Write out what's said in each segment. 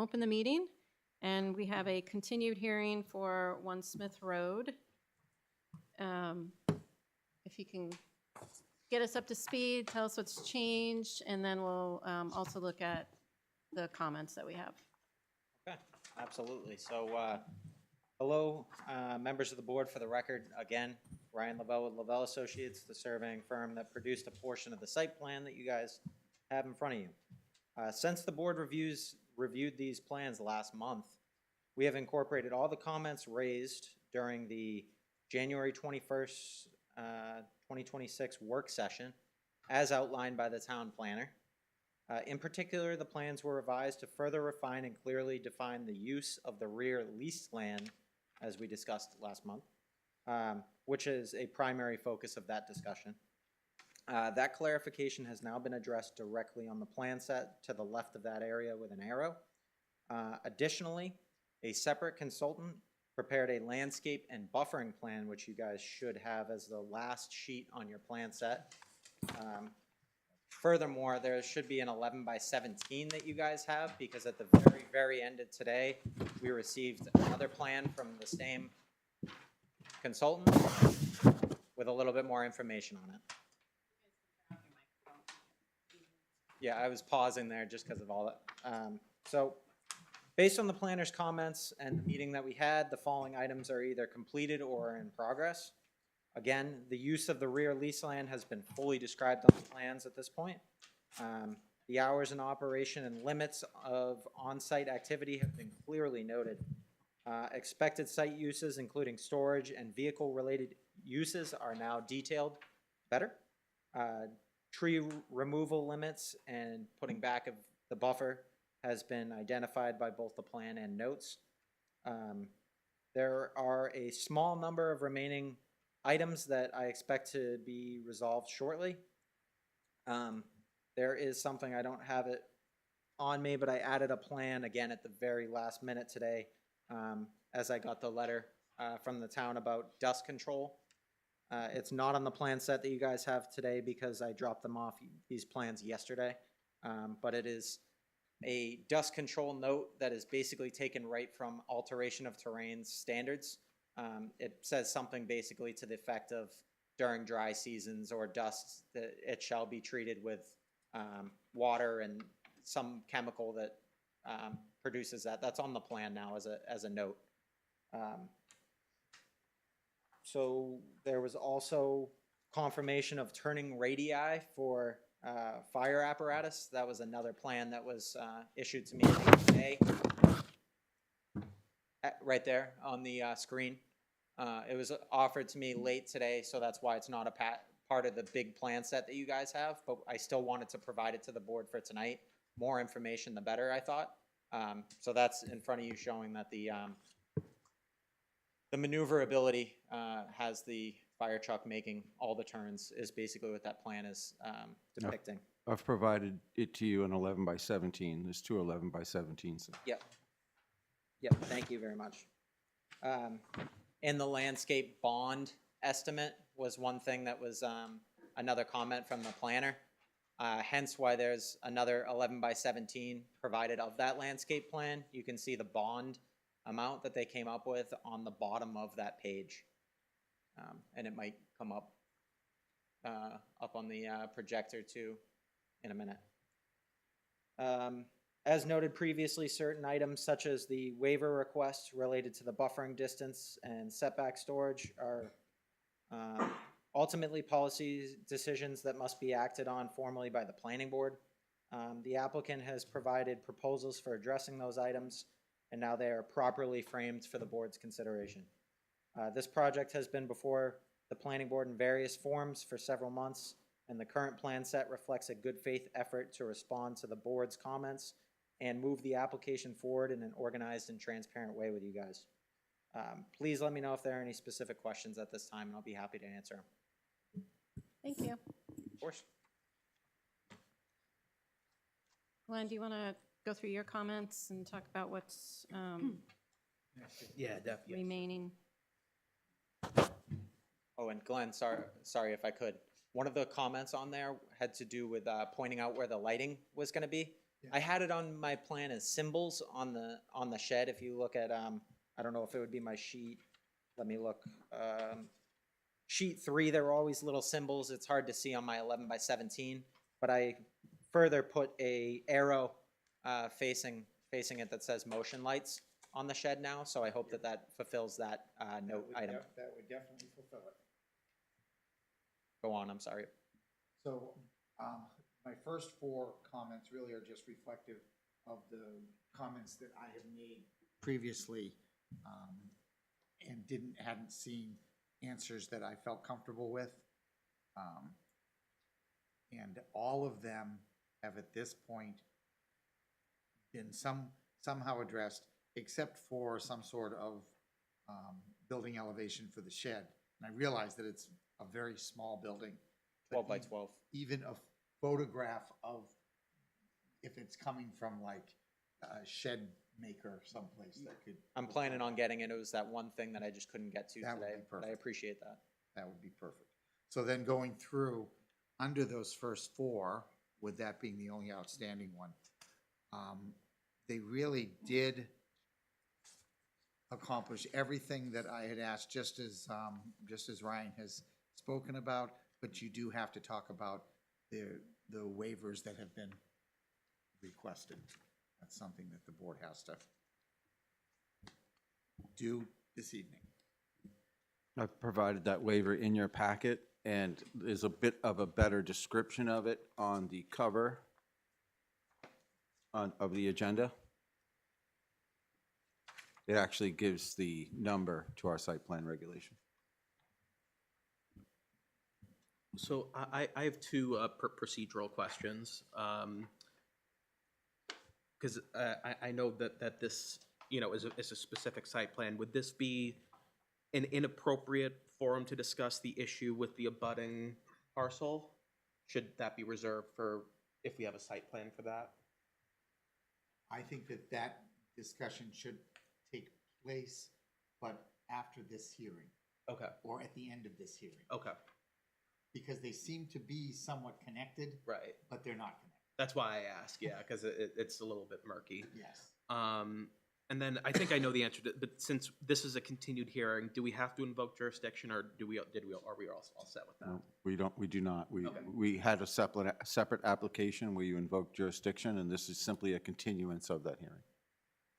open the meeting, and we have a continued hearing for 1 Smith Road. If you can get us up to speed, tell us what's changed, and then we'll also look at the comments that we have. Okay, absolutely. So, hello, members of the board. For the record, again, Ryan Lavelle with Lavelle Associates, the surveying firm that produced a portion of the site plan that you guys have in front of you. Since the board reviewed these plans last month, we have incorporated all the comments raised during the January 21st, 2026 work session as outlined by the town planner. In particular, the plans were revised to further refine and clearly define the use of the rear leased land, as we discussed last month, which is a primary focus of that discussion. That clarification has now been addressed directly on the plan set to the left of that area with an arrow. Additionally, a separate consultant prepared a landscape and buffering plan, which you guys should have as the last sheet on your plan set. Furthermore, there should be an 11 by 17 that you guys have, because at the very, very end of today, we received another plan from the same consultant with a little bit more information on it. Yeah, I was pausing there just because of all that. So, based on the planner's comments and the meeting that we had, the following items are either completed or in progress. Again, the use of the rear lease land has been fully described on the plans at this point. The hours in operation and limits of on-site activity have been clearly noted. Expected site uses, including storage and vehicle-related uses, are now detailed better. Tree removal limits and putting back of the buffer has been identified by both the plan and notes. There are a small number of remaining items that I expect to be resolved shortly. There is something, I don't have it on me, but I added a plan again at the very last minute today as I got the letter from the town about dust control. It's not on the plan set that you guys have today because I dropped them off, these plans, yesterday, but it is a dust control note that is basically taken right from alteration of terrain standards. It says something basically to the effect of during dry seasons or dust that it shall be treated with water and some chemical that produces that. That's on the plan now as a note. So there was also confirmation of turning radii for fire apparatus. That was another plan that was issued to me today. Right there on the screen. It was offered to me late today, so that's why it's not a part of the big plan set that you guys have, but I still wanted to provide it to the board for tonight. More information, the better, I thought. So that's in front of you, showing that the maneuverability has the fire truck making all the turns, is basically what that plan is depicting. I've provided it to you in 11 by 17. There's two 11 by 17s. Yep. Yep, thank you very much. And the landscape bond estimate was one thing that was another comment from the planner, hence why there's another 11 by 17 provided of that landscape plan. You can see the bond amount that they came up with on the bottom of that page, and it might come up on the projector too in a minute. As noted previously, certain items such as the waiver request related to the buffering distance and setback storage are ultimately policy decisions that must be acted on formally by the planning board. The applicant has provided proposals for addressing those items, and now they are properly framed for the board's consideration. This project has been before the planning board in various forms for several months, and the current plan set reflects a good faith effort to respond to the board's comments and move the application forward in an organized and transparent way with you guys. Please let me know if there are any specific questions at this time, and I'll be happy to answer them. Thank you. Of course. Glenn, do you want to go through your comments and talk about what's Yeah, definitely. remaining? Oh, and Glenn, sorry if I could. One of the comments on there had to do with pointing out where the lighting was going to be. I had it on my plan as symbols on the shed. If you look at, I don't know if it would be my sheet. Let me look. Sheet 3, there were always little symbols. It's hard to see on my 11 by 17, but I further put a arrow facing it that says motion lights on the shed now. So I hope that fulfills that note item. That would definitely fulfill it. Go on. I'm sorry. So, my first 4 comments really are just reflective of the comments that I have made previously, and hadn't seen answers that I felt comfortable with. And all of them have at this point been somehow addressed, except for some sort of building elevation for the shed. And I realize that it's a very small building. 12 by 12. Even a photograph of, if it's coming from like a shed maker someplace that could. I'm planning on getting it. It was that one thing that I just couldn't get to That would today, be but I perfect. appreciate that. That would be perfect. So then going through, under those first 4, with that being the only outstanding one, they really did accomplish everything that I had asked, just as Ryan has spoken about, but you do have to talk about the waivers that have been requested. That's something that the board has to do this evening. I've provided that waiver in your packet, and there's a bit of a better description of it on the cover of the agenda. It actually gives the number to our site plan regulation. So I have 2 procedural questions. Because I know that this, is a specific site plan. Would this be an inappropriate forum to discuss the issue with the abutting parcel? Should that be reserved for if we have a site plan for that? I think that discussion should take place, but after this hearing, Okay, or at the end of this hearing, okay, because they seem to be somewhat connected, right. but they're not connected. That's why I ask, yeah, because it's a little bit murky. Yes. And then I think I know the answer to, but since this is a continued hearing, do we have to invoke jurisdiction, or are we all set with that? No, we do not. Okay. We had a separate application where you invoked jurisdiction, and this is simply a continuance of that hearing.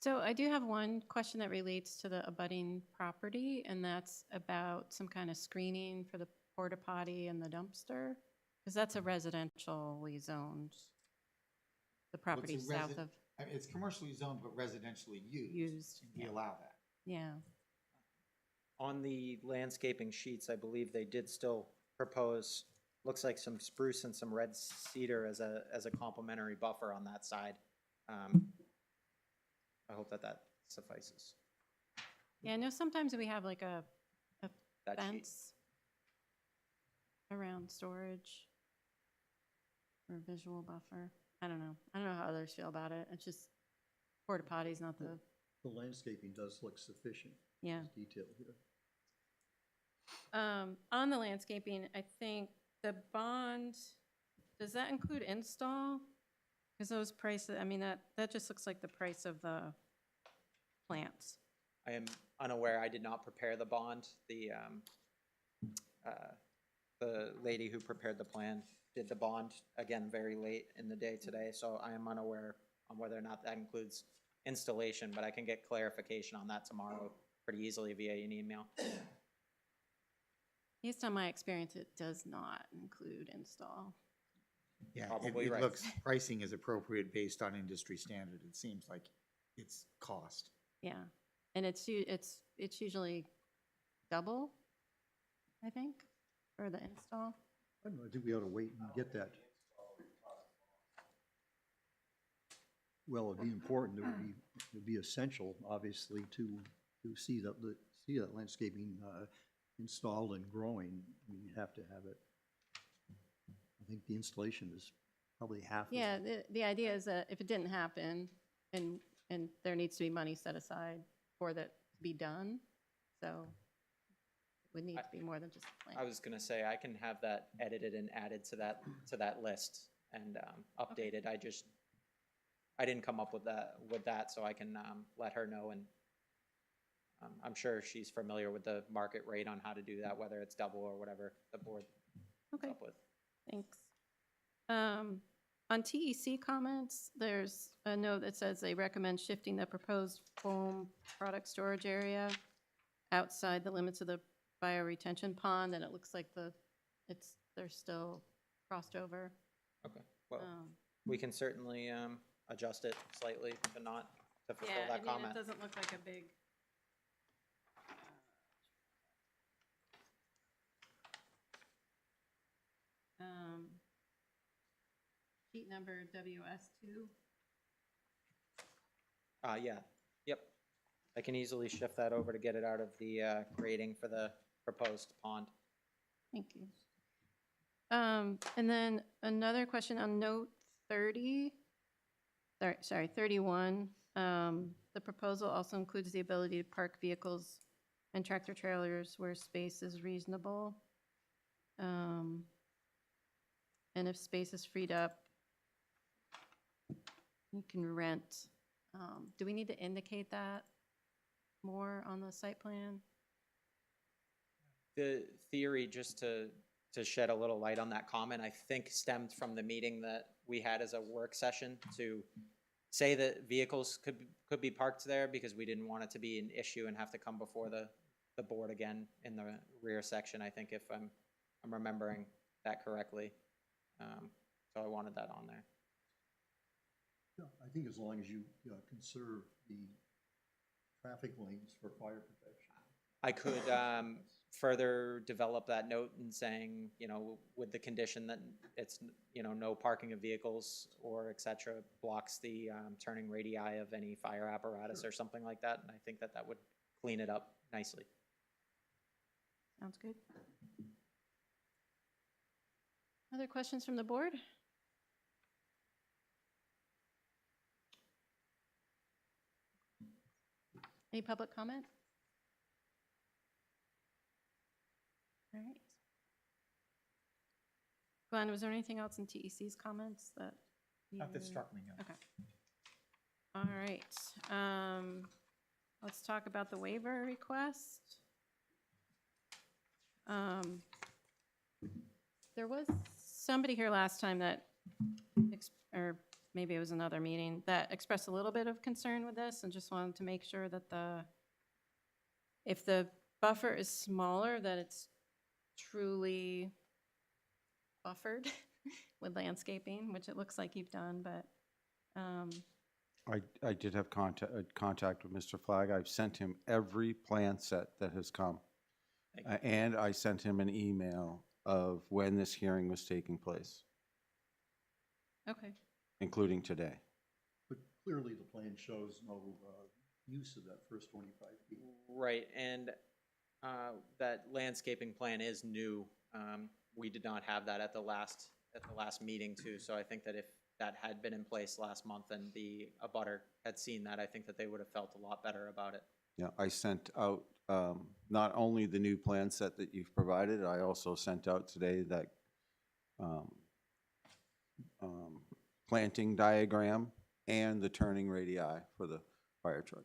So I do have one question that relates to the abutting property, and that's about some kind of screening for the porta potty and the dumpster, because that's a residentially zoned, the property What's a south of, I mean, it's commercially zoned, but residentially used. And we yeah. allow that. Yeah. On the landscaping sheets, I believe they did still propose, looks like some spruce and some red cedar as a complementary buffer on that side. I hope that suffices. Yeah, I know sometimes we have like a That sheet. fence around storage or visual buffer. I don't know how others feel about it. It's just porta potty's not the, The landscaping does look sufficient. yeah. It's detailed here. On the landscaping, I think the bond, does that include install? Because those prices, I mean, that just looks like the price of the plants. I am unaware. I did not prepare the bond. The lady who prepared the plan did the bond, again, very late in the day today, so I am unaware on whether or not that includes installation, but I can get clarification on that tomorrow pretty easily via an email. Based on my experience, it does not include install. Yeah, Probably it right. looks, pricing is appropriate based on industry standard. It seems like it's cost. Yeah, and it's usually double, I think, for the install. I don't know, I think we ought to wait and get that. Well, it'd be important, it'd be essential, obviously, to see that landscaping installed and growing. I mean, you have to have it. I think the installation is probably half. Yeah, the idea is that if it didn't happen, and there needs to be money set aside for that to be done, so it would need to be more than just a plan. I was gonna say, I can have that edited and added to that list and updated. I just I didn't come up with that, so I can, let her know, and, I'm sure she's familiar with the market rate on how to do that, whether it's double or whatever the board comes Okay, up with. thanks. On TEC comments, there's a note that says they recommend shifting the proposed foam product storage area outside the limits of the bioretention pond, and it looks like they're still crossed over. Okay, well, Um, we can certainly, adjust it slightly to not, to fulfill Yeah, I that mean, it comment. doesn't look like a big. Sheet number WS2. Yeah, yep. I can easily shift that over to get it out of the, grading for the proposed pond. Thank you. And then another question on note 30, sorry, 31. The proposal also includes the ability to park vehicles and tractor trailers where space is reasonable. And if space is freed up, you can rent. Do we need to indicate that more on the site plan? The theory, just to shed a little light on that comment, I think stemmed from the meeting that we had as a work session to say that vehicles could be parked there because we didn't want it to be an issue and have to come before the board again in the rear section, I think, if I'm remembering that correctly. So I wanted that on there. Yeah, I think as long as you conserve the traffic lanes for fire protection. I could further develop that note in saying, you know, with the condition that it's, you know, no parking of vehicles or et cetera, blocks the turning radii of any fire apparatus or something like that. And I think that would clean it up nicely. Sounds good. Other questions from the board? Any public comment? All right. Glenn, was there anything else in TEC's comments that? Not that you- struck me, no. Okay. All right. Let's talk about the waiver request. There was somebody here last time that, or maybe it was another meeting, that expressed a little bit of concern with this and just wanted to make sure that if the buffer is smaller, that it's truly buffered with landscaping, which it looks like you've done, but, I did have contact with Mr. Flagg. I've sent him every plan set that has come. Thank you. And I sent him an email of when this hearing was taking place, okay. including today. But clearly the plan shows no use of that first 25 feet. Right, and that landscaping plan is new. We did not have that at the last meeting too, so I think that if that had been in place last month and the abutter had seen that, I think that they would have felt a lot better about it. Yeah, I sent out not only the new plan set that you've provided, I also sent out today that planting diagram and the turning radii for the fire truck.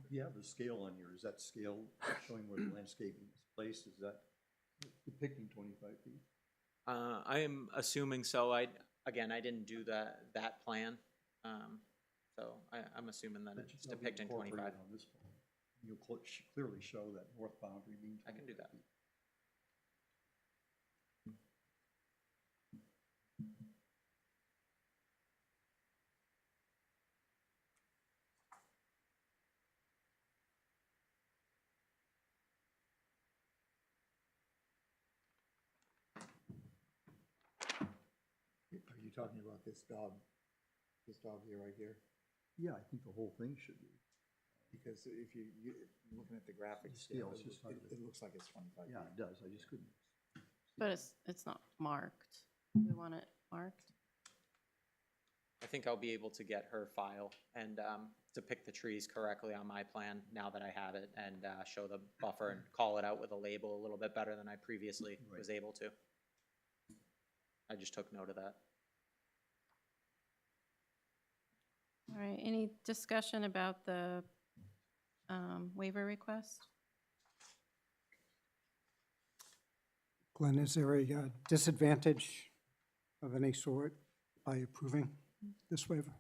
You have the scale on here. Is that scale showing where the landscaping is placed? Is that depicting 25 feet? I am assuming so. I didn't do that plan, so I'm assuming that That it's should be depicting 25. incorporated on this plan. You'll clearly show that north boundary being 25 I can do that. feet. Are you talking about this dog here, right here? Yeah, I think the whole thing should be. Because if you're looking at the graphics, Scale, it's just hard to- it looks like it's 25 Yeah, feet. it does. I just couldn't. But it's not marked. We want it marked. I think I'll be able to get her file and depict the trees correctly on my plan now that I have it, and show the buffer and call it out with a label a little bit better than I previously was able to. I just took note of that. All right, any discussion about the waiver request? Glenn, is there a disadvantage of any sort by approving this waiver?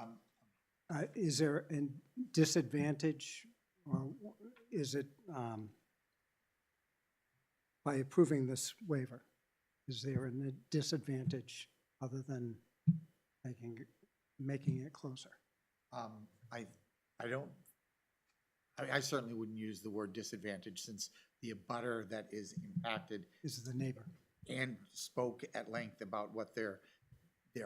Um, Is there a disadvantage, or is it, by approving this waiver, is there a disadvantage other than making it closer? I don't, I certainly wouldn't use the word disadvantage, since the abutter that is impacted Is the neighbor? and spoke at length about what their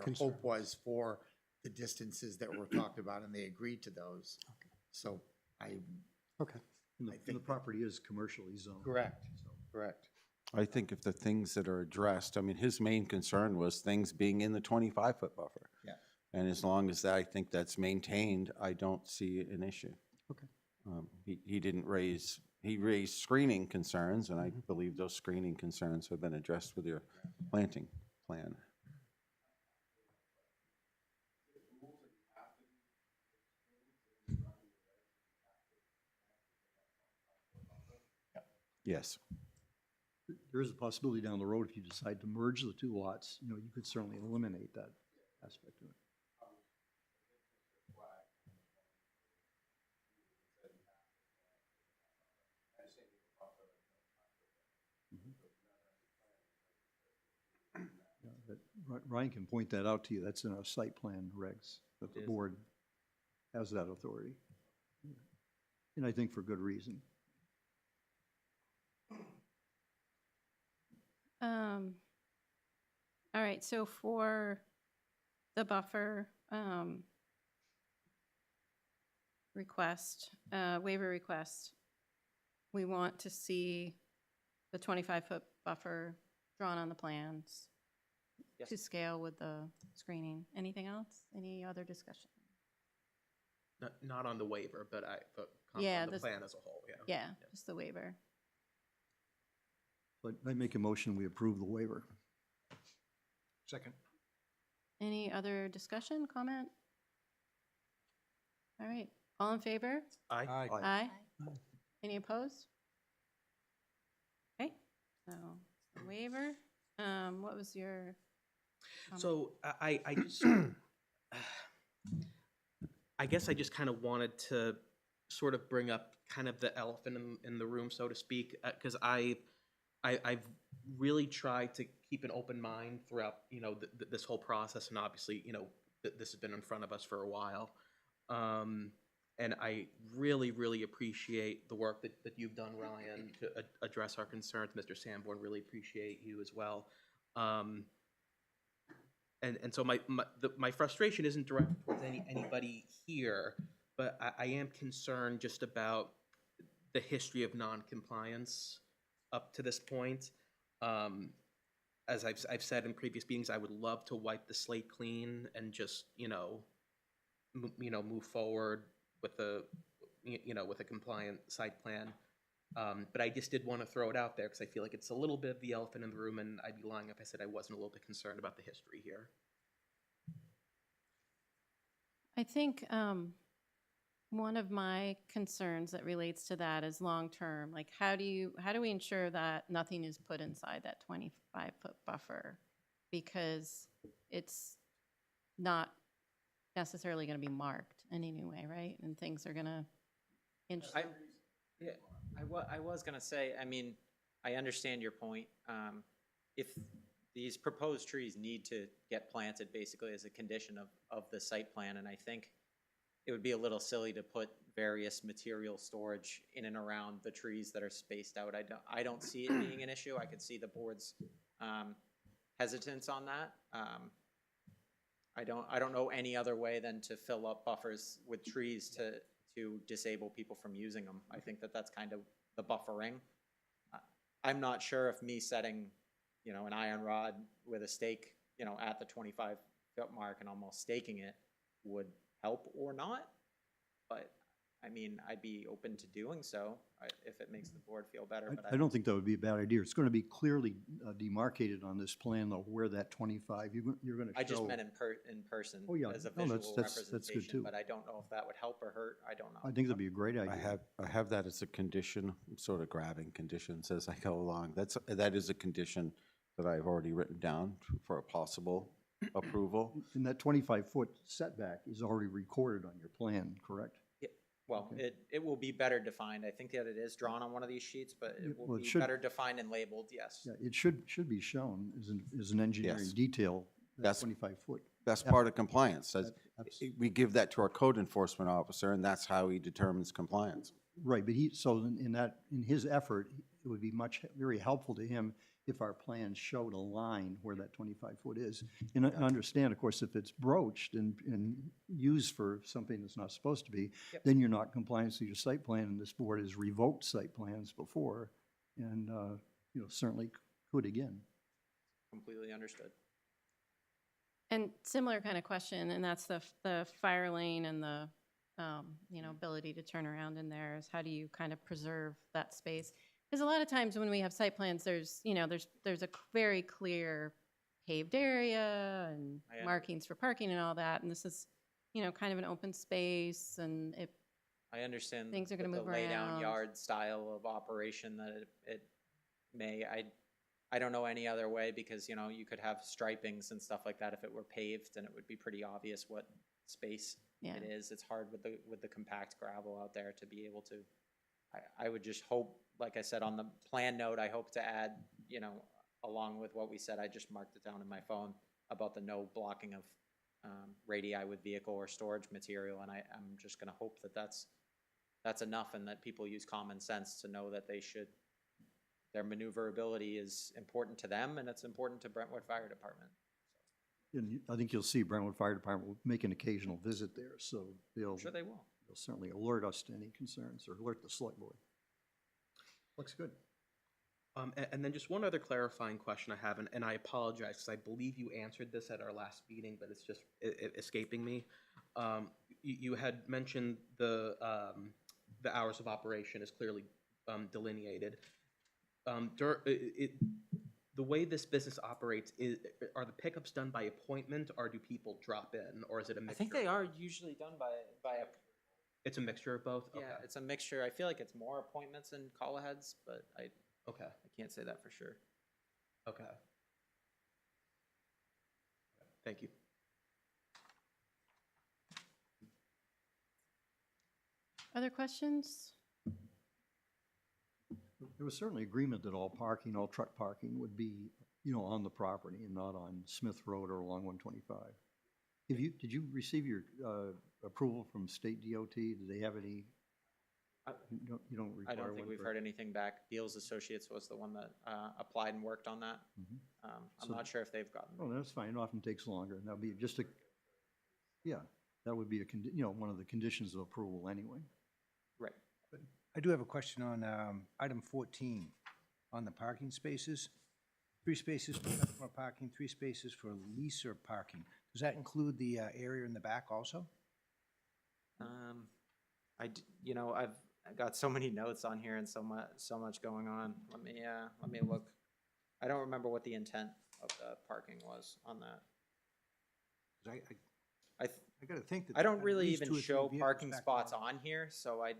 Concern. hope was for the distances that were talked about, and they agreed to those. So Okay. And I the think that- property is commercially zoned. correct. So, Correct. I think if the things that are addressed, I mean, his main concern was things being in the 25-foot buffer. Yeah. And as long as I think that's maintained, I don't see an issue. Okay. He didn't raise, he raised screening concerns, and I believe those screening concerns have been addressed with your planting plan. Yes. there is a possibility down the road, if you decide to merge the two lots, you know, you could certainly eliminate that aspect of it. Yeah, but Ryan can point that out to you. That's in our site plan regs, that the Is. board has that authority. And I think for good reason. All right, so for the buffer request, waiver request, we want to see the 25-foot buffer drawn on the plans Yes. to scale with the screening. Anything else? Any other discussion? Not on the waiver, but Yeah, on the this- plan as a whole, yeah. Yeah, just the waiver. But I make a motion, we approve the waiver. Second. Any other discussion, comment? All right, all in favor? Aye. Aye. Any opposed? Okay, so the waiver, what was your? comment? So I just, I guess I just kind of wanted to sort of bring up kind of the elephant in the room, so to speak, because I've really tried to keep an open mind throughout, you know, this whole process, and obviously, you know, this has been in front of us for a while. And I really, really appreciate the work that you've done, Ryan, to address our concerns. Mr. Sanborn, really appreciate you as well. And so my frustration isn't directed towards anybody here, but I am concerned just about the history of non-compliance up to this point. As I've said in previous meetings, I would love to wipe the slate clean and just, move forward with with a compliant site plan. But I just did want to throw it out there because I feel like it's a little bit of the elephant in the room, and I'd be lying if I said I wasn't a little bit concerned about the history here. I think one of my concerns that relates to that is long-term, like how do we ensure that nothing is put inside that 25-foot buffer? Because it's not necessarily going to be marked in any way, right? And things are going to inch. Yeah, I was gonna say, I mean, I understand your point. If these proposed trees need to get planted basically as a condition of the site plan, and I think it would be a little silly to put various material storage in and around the trees that are spaced out. I don't see it being an issue. I could see the board's hesitance on that. I don't know any other way than to fill up buffers with trees to disable people from using them. I think that's kind of the buffering. I'm not sure if me setting, an iron rod with a stake, at the 25-foot mark and almost staking it would help or not. But I mean, I'd be open to doing so, if it makes the board feel better, but I don't think that would be a bad idea. It's going to be clearly demarcated on this plan, though, where that 25, you're going to show. I just meant in person Oh, yeah. as a No, visual that's good, representation, too. but I don't know if that would help or hurt, I don't know. I think that'd be a great idea. I have that as a condition, I'm sort of grabbing conditions as I go along. That is a condition that I've already written down for a possible approval. And that 25-foot setback is already recorded on your plan, correct? Well, Okay. it will be better defined. I think that it is drawn on one of these sheets, but Yeah, it will well, it be should- better defined and labeled, yes. Yeah, it should be shown as an engineering Yes. detail, that That's- 25-foot. That's Yeah. part of compliance. That's- We give that to our code enforcement officer, and that's how he determines compliance. Right, but in his effort, it would be very helpful to him if our plan showed a line where that 25-foot is. And I understand, of course, if it's broached and used for something that's not supposed to be, Yep. then you're not in compliance with your site plan, and this board has revoked site plans before, and, certainly could again. Completely understood. And similar kind of question, and that's the fire lane and the, ability to turn around in there is how do you kind of preserve that space? Because a lot of times when we have site plans, there's a very clear paved area and I markings for parking and all that, and this is, kind of an open space, and I understand Things are gonna the move lay down around. yard style of operation that it may, I don't know any other way because, you could have stripings and stuff like that if it were paved and it would be pretty obvious what space yeah. it is. It's hard with the compact gravel out there to be able to, I would just hope, like I said, on the plan note, I hope to add, along with what we said, I just marked it down in my phone about the no blocking of radii with vehicle or storage material, and I'm just gonna hope that that's enough and that people use common sense to know that their maneuverability is important to them and it's important to Brentwood Fire Department. And I think you'll see Brentwood Fire Department will make an occasional visit there, so they'll I'm sure they will. certainly alert us to any concerns, or alert the select board. Looks good. And then just one other clarifying question I have, and I apologize because I believe you answered this at our last meeting, but it's just escaping me. You had mentioned the hours of operation is clearly delineated. The way this business operates, are the pickups done by appointment, or do people drop in, or is it a I mixture? think they are usually done by a, It's a mixture of both? yeah, Okay. it's a mixture. I feel like it's more appointments than call aheads, but I Okay, can't say that for sure. okay. Thank you. Other questions? There was certainly agreement that all truck parking would be, on the property and not on Smith Road or along 125. Did you receive your approval from state DOT? Do they have any? You don't require I don't think one we've for- heard anything back. Beals Associates was the one that applied and worked on that. Mhm. I'm So- not sure if they've gotten. Oh, that's fine. It often takes longer. And that'll be just that would be one of the conditions of approval anyway. Right. I do have a question on item 14, on the parking spaces. 3 spaces for customer parking, 3 spaces for leaser parking. Does that include the area in the back also? I've got so many notes on here and so much going on. Let me look. I don't remember what the intent of the parking was on that. 'Cause I I gotta think that. I don't at really least even 2 or 3 show vehicles parking back spots there. on here, so I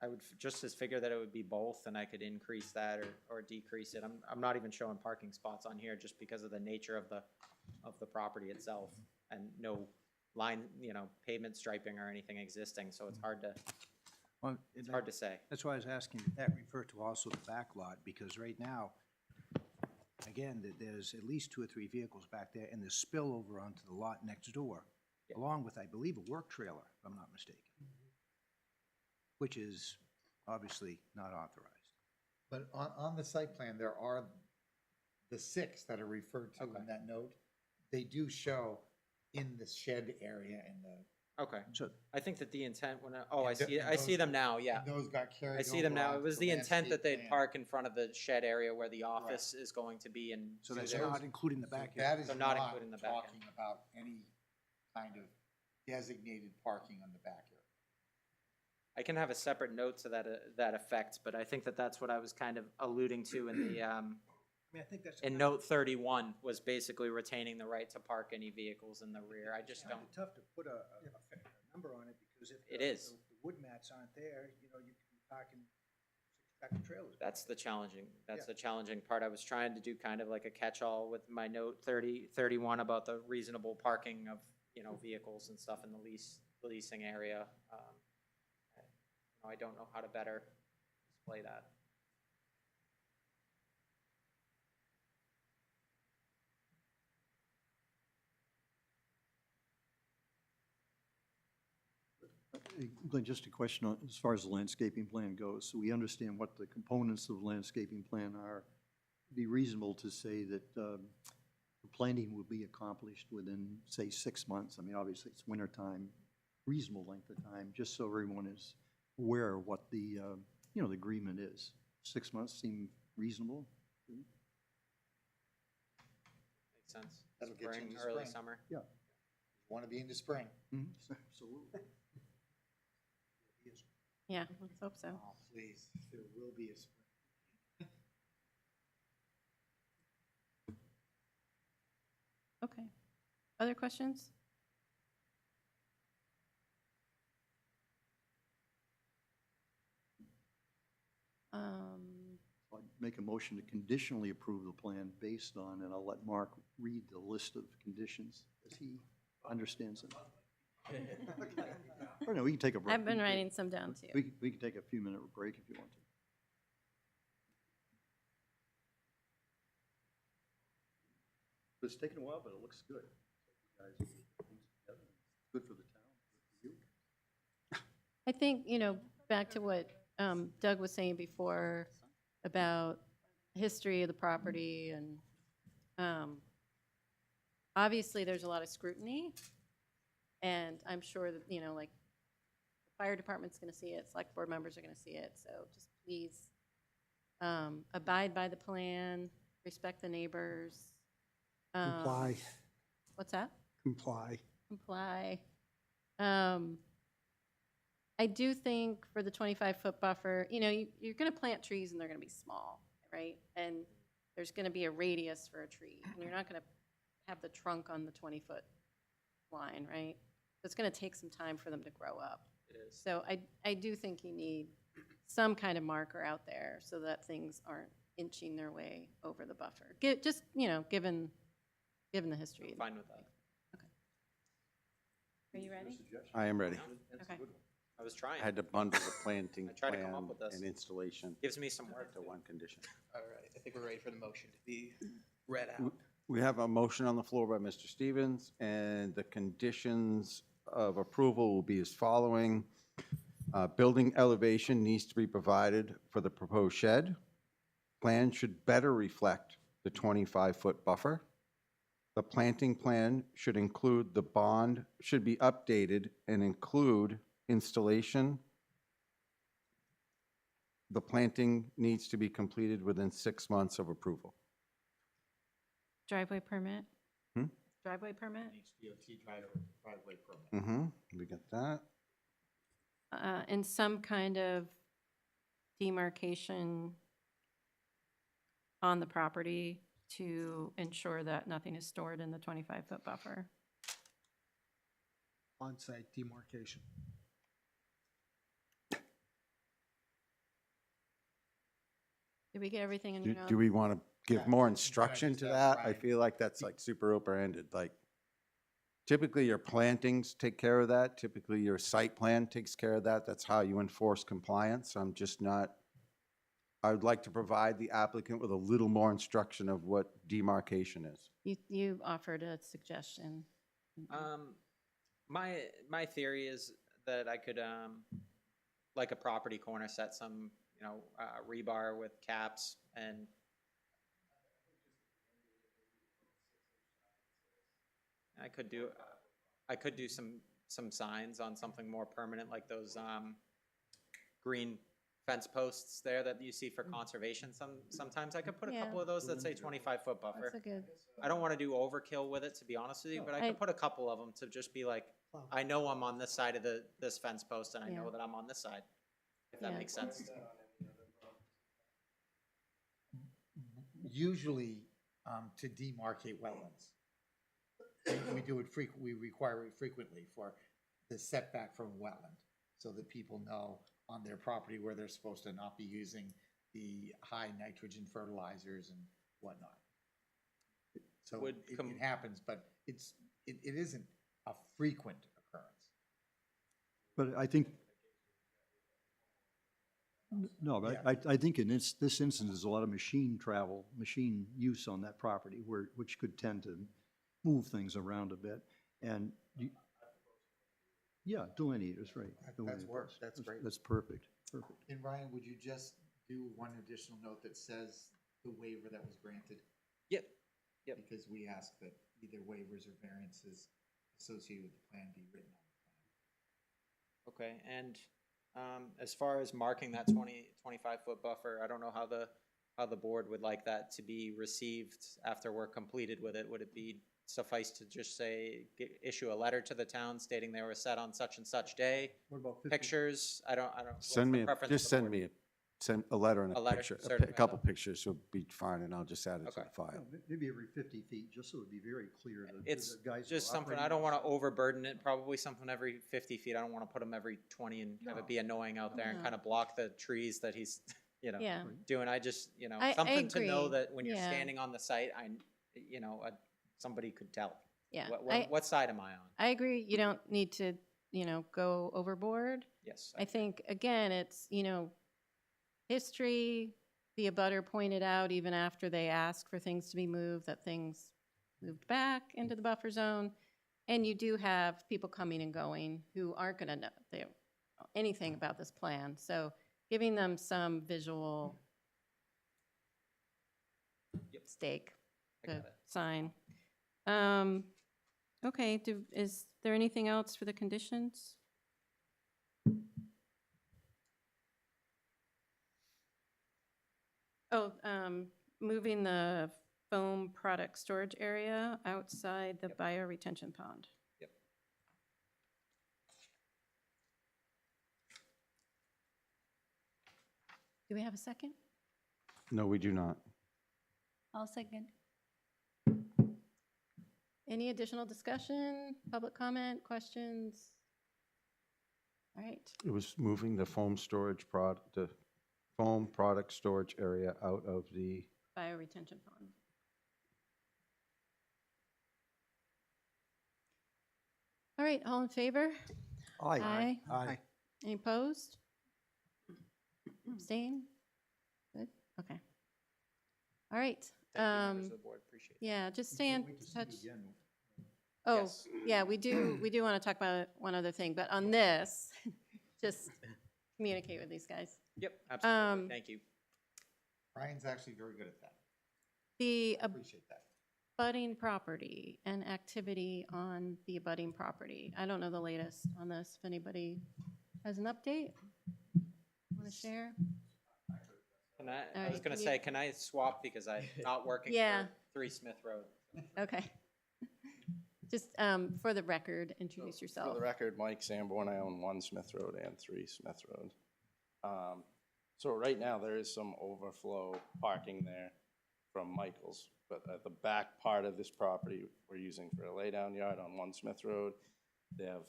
would just as figure that it would be both, and I could increase that or decrease it. I'm not even showing parking spots on here just because of the nature of the property itself, and no line, pavement striping or anything existing, so it's hard to say. That's why I was asking, did that refer to also the back lot? Because right now, again, there's at least 2 or 3 vehicles back there, and there's spillover onto the lot next door, Yeah. along with, I believe, a work trailer, if I'm not mistaken, which is obviously not authorized. But on the site plan, there are the 6 that are referred to Okay. in that note. They do show in the shed area and the. Okay, So, I think that the intent when And I see those- them now, yeah. and those got carried I see them over now. It onto was the intent that landscape they'd plan. park in front of the shed area where the office is going to be and. so do that's their- not including the So back that end. is So not not including the back end. talking about any kind of designated parking on the back area. I can have a separate note to that effect, but I think that that's what I was kind of alluding to in the, I mean, I think that's. in note 31 was basically retaining the right to park any vehicles in the rear. I just It's kind don't, of tough to put a number on it, because if It the is. the wood mats aren't there, you know, you could be parking six-tractor trailers. that's the challenging Yeah. part. I was trying to do kind of like a catch-all with my note 31 about the reasonable parking of, vehicles and stuff in the leasing area. I don't know how to better display that. Hey, Glenn, just a question on, as far as the landscaping plan goes. So we understand what the components of the landscaping plan are. It'd be reasonable to say that the planting will be accomplished within, say, 6 months. I mean, obviously, it's winter time, reasonable length of time, just so everyone is aware of what the, the agreement is. 6 months seem reasonable? Makes sense. That'll get you Spring, into early spring. summer. Yeah. Want to be into spring. Absolutely. Yeah, let's hope so. Oh, please, there will be a spring. Okay. Other questions? I'd make a motion to conditionally approve the plan based on, and I'll let Mark read the list of conditions as he understands them. Or no, we can take a break. I've been writing some down too. We can take a few minute break if you want to. It's taken a while, but it looks good. You guys put things together. It's good for the town, good for you. I think, back to what Doug was saying before about history of the property and obviously there's a lot of scrutiny, and I'm sure that, like, the fire department's gonna see it, select board members are gonna see it, so just please abide by the plan, respect the neighbors. Comply, What's that? comply. Comply. I do think for the 25-foot buffer, you're going to plant trees and they're going to be small, right? And there's going to be a radius for a tree, and you're not going to have the trunk on the 20-foot line, right? So it's going to take some time for them to grow up. It is. So I do think you need some kind of marker out there so that things aren't inching their way over the buffer. Just, given the history. I'm fine with that. Are you ready? I am ready. Okay. I was trying. I had to bundle the planting I tried to plan come up with this. and installation Gives me some work. to one condition. All right, I think we're ready for the motion to be read out. We have a motion on the floor by Mr. Stevens, and the conditions of approval will be as following. Building elevation needs to be provided for the proposed shed. Plan should better reflect the 25-foot buffer. The planting plan should include the bond, should be updated and include installation. The planting needs to be completed within 6 months of approval. Driveway permit? Hmm? Driveway permit? Driveway permit. We get that. And some kind of demarcation on the property to ensure that nothing is stored in the 25-foot buffer. On-site demarcation. Did we get everything in your notes? Do we want to give Yeah, more can I instruction just to ask that? I Brian? feel like that's like super open-ended, like typically your plantings take care of that. Typically your site plan takes care of that. That's how you enforce compliance. I'm just not, I would like to provide the applicant with a little more instruction of what demarcation is. You offered a suggestion. My theory is that I could, like a property corner, set some, rebar with caps and I could do some signs on something more permanent, like those, green fence posts there that you see for conservation sometimes. I could put a Yeah. couple of those that say 25-foot buffer. That's a good, I don't want to do overkill with it, to be honest with you, but I could put a couple of them to just be like, I know I'm on this side of this fence post, and I know Yeah. that I'm on this side, if that Yeah. makes sense. Usually, to demarcate wetlands. We do it we require it frequently for the setback from wetland, so that people know on their property where they're supposed to not be using the high nitrogen fertilizers and whatnot. So Would it happens, but it isn't a frequent occurrence. But I think, no, but Yeah. I think in this instance, there's a lot of machine travel, machine use on that property which could tend to move things around a bit. And yeah, delineators, right. That's delineators. work. That's great. That's perfect, perfect. And Ryan, would you just do one additional note that says the waiver that was granted? Yep, yep. Because we ask that either waivers or variances associated with the plan be written on the plan. Okay, and as far as marking that 25-foot buffer, I don't know how the board would like that to be received after we're completed with it. Would it be suffice to just say, issue a letter to the town stating they were set on such and such day? What about 50? Pictures? I don't. what's Send the me, preference just of the send board? me a letter and A a letter, picture, certified a couple letter. pictures will be fine, and I'll just add it to Okay. the file. Yeah, Maybe every 50 feet, just so it'd be very clear that It's the guys. just who are something, I operating don't want to this- overburden it, probably something every 50 feet. I don't want to put them every 20 and have it be annoying out there and No. kind of block the trees that he's, Yeah, doing. I just, I something to know agree. that when you're Yeah. standing on the site, somebody could tell. yeah. What side am I on? I agree, you don't need to, go overboard. Yes. I think, again, it's, history, the abutter pointed out even after they asked for things to be moved, that things moved back into the buffer zone. And you do have people coming and going who aren't going to know anything about this plan. So giving them some visual Yep. stake, I got the it. sign. Okay, is there anything else for the conditions? Oh, moving the foam product storage area outside the bioretention pond. Yep. Do we have a second? No, we do not. I'll second. Any additional discussion, public comment, questions? All right, It was moving the foam product storage area out of the, bioretention pond. All right, all in favor? Aye. Aye. Any opposed? Abstain? Good, okay. All right, Thank you, members of the board. Appreciate it. yeah, just stay in Wait to see you touch. again. Oh, Yes. yeah, we do want to talk about one other thing, but on this, just communicate with these guys. Yep, absolutely. Um, Thank you. Ryan's actually very good at that. The I appreciate that. abutting property and activity on the abutting property. I don't know the latest on this. If anybody has an update, want to share? Can I All was right, going to can you- say, can I swap because I'm not working Yeah. for 3 Smith Road? Okay. Just for the record, introduce For yourself. the record, Mike Sanborn, I own 1 Smith Road and 3 Smith Road. So right now, there is some overflow parking there from Michael's, but at the back part of this property, we're using for a laydown yard on 1 Smith Road. They have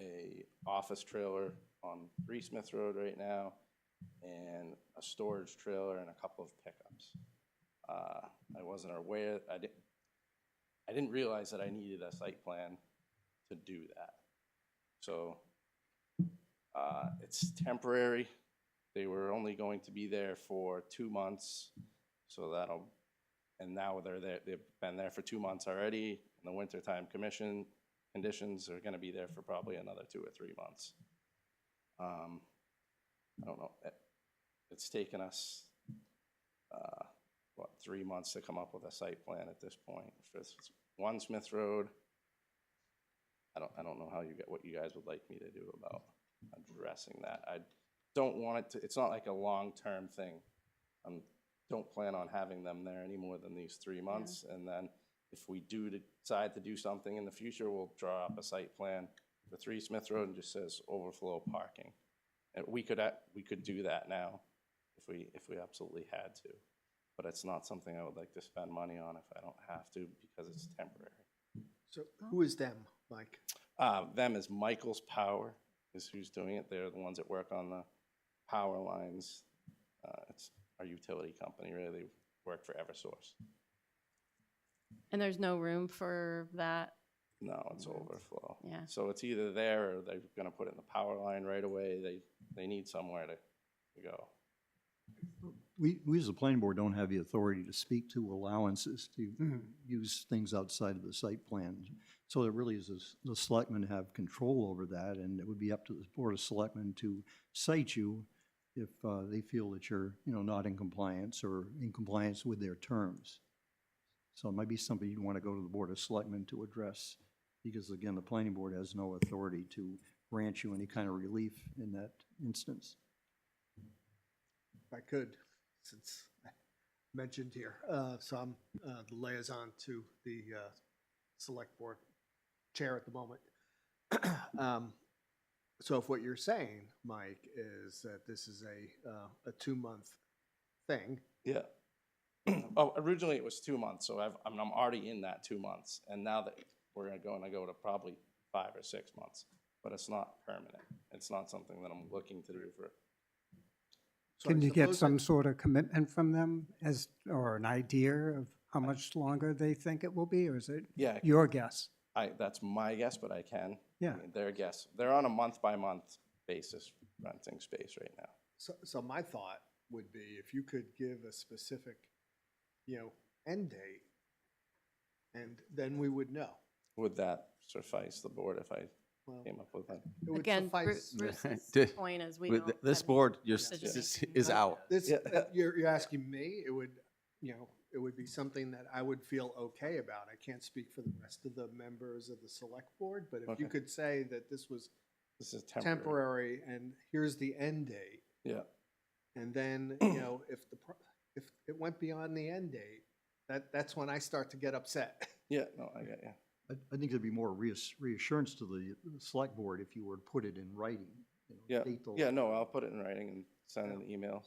a office trailer on 3 Smith Road right now, and a storage trailer and a couple of pickups. I wasn't aware, I didn't realize that I needed a site plan to do that. So it's temporary. They were only going to be there for 2 months, so and now they're there, they've been there for 2 months already. In the wintertime conditions are gonna be there for probably another 2 or 3 months. I don't know, it's taken us, 3 months to come up with a site plan at this point. For 1 Smith Road, I don't know what you guys would like me to do about addressing that. I don't want it to, it's not like a long-term thing. Don't plan on having them there any more than these 3 months, and then if we do decide to do something in the future, we'll draw up a site plan for 3 Smith Road and just says overflow parking. And we could do that now if we absolutely had to. But it's not something I would like to spend money on if I don't have to because it's temporary. So who is them, Mike? Them is Michael's Power is who's doing it. They're the ones that work on the power lines. It's our utility company, really. They work for Eversource. And there's no room for that? No, it's overflow. Yeah. So it's either there or they're gonna put it in the power line right away. They need somewhere to go. We as a planning board don't have the authority to speak to allowances to use things outside of the site plan. So it really is the selectmen have control over that, and it would be up to the Board of Selectmen to cite you if they feel that you're, not in compliance or in compliance with their terms. So it might be something you'd want to go to the Board of Selectmen to address, because again, the planning board has no authority to grant you any kind of relief in that instance. If I could, since I mentioned here. So I'm the liaison to the select board chair at the moment. So if what you're saying, Mike, is that this is a 2-month thing, Yeah. Oh, originally it was 2 months, so I'm already in that 2 months. And now that we're going to go to probably 5 or 6 months, but it's not permanent. It's not something that I'm looking to do for. so Can I you get suppose some that- sort of commitment from them or an idea of how much longer they think it will be, or is it Yeah, your guess? that's my guess, but I can. Yeah. I mean, their guess. They're on a month-by-month basis renting space right now. So my thought would be if you could give a specific, end date, and then we would know. Would that suffice the board if I Well, came up with that? it would Again, suffice. Bruce's Did- point is we With don't. this have board, decision-making is power. out. This, Yeah. you're asking me, it would, it would be something that I would feel okay about. I can't speak for the rest of the members of the select board, but if you Okay. could say that this was This is temporary. temporary and here's the end date, Yeah, and then, if it went beyond the end date, that's when I start to get upset. yeah, no, I get you. I think there'd be more reassurance to the select board if you were to put it in writing. Yeah, date the- yeah, no, I'll put it in writing and send an email.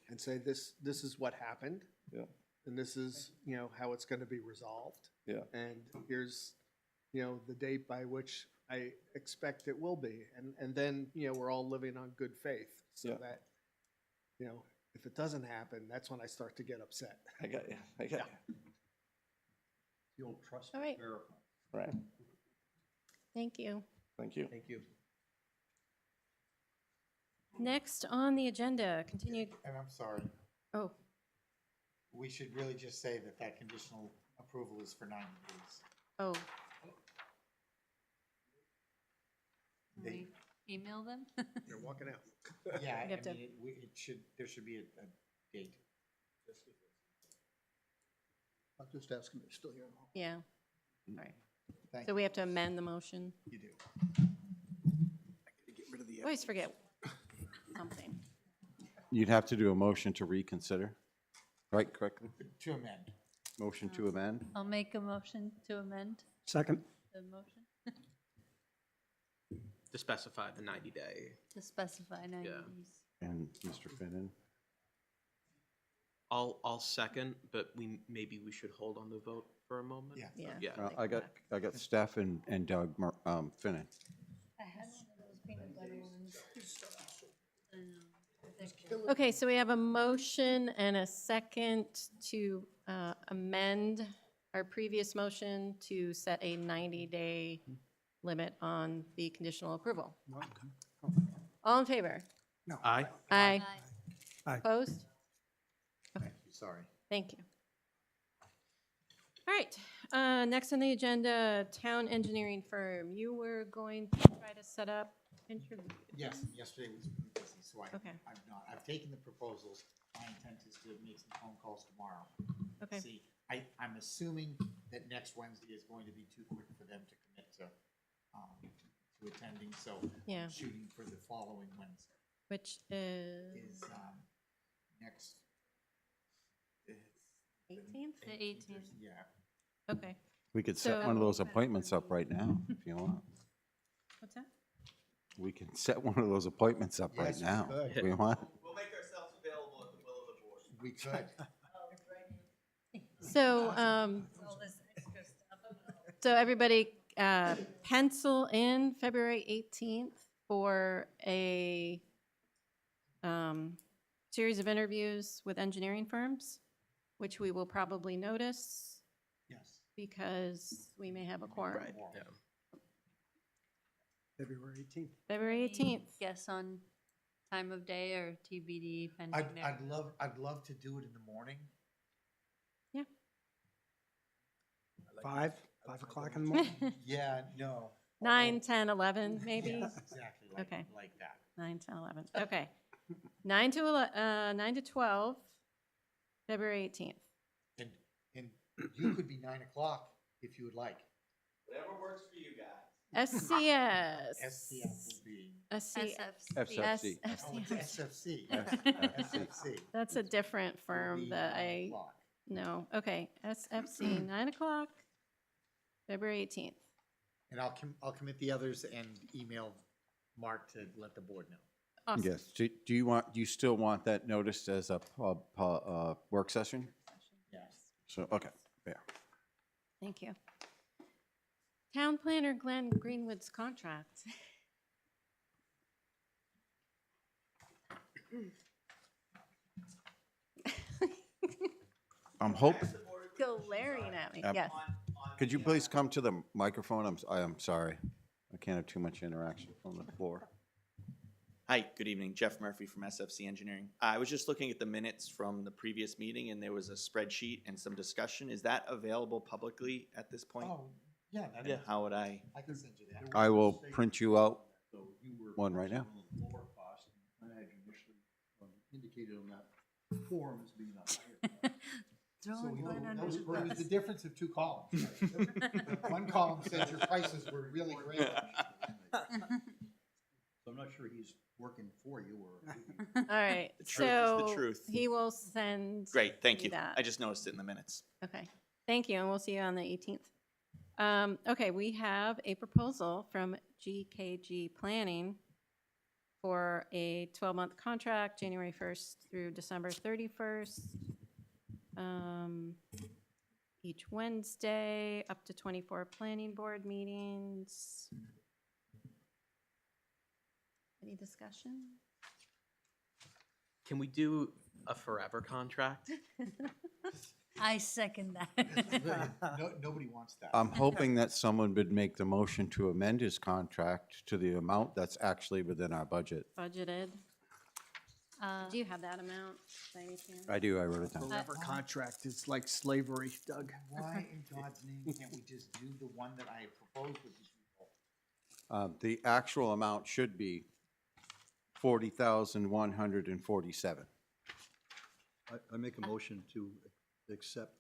And say, this is what happened. Yeah. And this is, how it's gonna be resolved. Yeah. And here's, the date by which I expect it will be. And then, we're all living on good faith. So Yeah. that, if it doesn't happen, that's when I start to get upset. I got you. I got you. You'll trust All right. verify. Right. Thank you. Thank you. Thank you. Next on the agenda, continued, And I'm sorry, oh, we should really just say that that conditional approval is for 90 days. oh, They- Email them? You're walking out. Yeah, You have to- there should be a date. I'll just ask them, they're still here. yeah. All right. Thank So we have to amend the motion. You do. Always forget something. You'd have to do a motion to reconsider, right, correctly? To amend. Motion to amend? I'll make a motion to amend Second? the motion To specify the 90-day. to specify 90 Yeah. days. And Mr. Finnan? I'll second, but maybe we should hold on the vote for a moment. Yeah. Yeah. Yeah. think I got Steph and Doug Finnan. I had one of those peanut butter ones. Okay, so we have a motion and a second to amend our previous motion to set a 90-day limit on the conditional approval. All in favor? Aye. Aye. Aye. Opposed? Sorry. Thank you. All right, next on the agenda, town engineering firm. You were going to try to set up interviews. Yes, yesterday was busy, so Okay. I've taken the proposals. My intent is to make some phone calls tomorrow. Okay. See, I'm assuming that next Wednesday is going to be too quick for them to commit to attending, so Yeah. I'm shooting for the following Wednesday. Which is Next. It's 18th? The 18th. Yeah, Okay, We could set one of So- those appointments up right now, if you want. what's that? We can set one of those appointments up right Yes, we now, could. if we want. We'll make ourselves available at the will of the board. We could. So, All this extra stuff. so everybody, pencil in February 18th for a series of interviews with engineering firms, which we will probably notice Yes. because we may have a quorum. Right, yeah. February 18th. February 18th. Guess on time of day or TBD pending I'd their- I'd love to do it in the morning. 5 o'clock in the morning? Yeah, no. 9, 10, 11, maybe? Yes, exactly, Okay. like that. 9, 10, 11. Okay. 9 to 12, February 18th. And you could be 9 o'clock if you would like. Whatever works for you guys. SCS. SPF will be. FCFC. Oh, it's SFC. FCFC. SFC. That's a different will firm be that 9 I o'clock. know. Okay, SFC, 9 o'clock, February 18th. And I'll commit the others and email Mark to let the board know. Awesome. Yes, do you still want that noticed as a work session? Yes. So, okay, yeah. Thank you. Town planner Glenn Greenwood's contract. I'm hoping, Glaring at me, Yep. yes. could you please come to the microphone? I'm sorry. I can't have too much interaction from the floor. Hi, good evening. Jeff Murphy from SFC Engineering. I was just looking at the minutes from the previous meeting, and there was a spreadsheet and some discussion. Is that available publicly at this point? Oh, yeah, that Yeah. is. How would I? I can send you that. I will print you out So you were. one right now. on the lower cost, and I had you initially indicated on that form as being a higher cost. Throwing Glenn That under was, the it was bus. the difference of 2 columns. One column said your prices were really great. So I'm not sure he's working for you or. All right, The truth is the so truth. he will send. Great, thank me you. that. I just noticed it in the minutes. Okay, thank you, and we'll see you on the 18th. Okay, we have a proposal from GKG Planning for a 12-month contract, January 1st through December 31st. Each Wednesday, up to 24 planning board meetings. Any discussion? Can we do a forever contract? I second that. No, nobody wants that. I'm hoping that someone would make the motion to amend his contract to the amount that's actually within our budget. Budgeted. Do you have that amount by any chance? I do, I wrote it down. Forever contract is like slavery, Doug. Why in God's name can't we just do the one that I proposed with these people? The actual amount should be 40,147. I make a motion to accept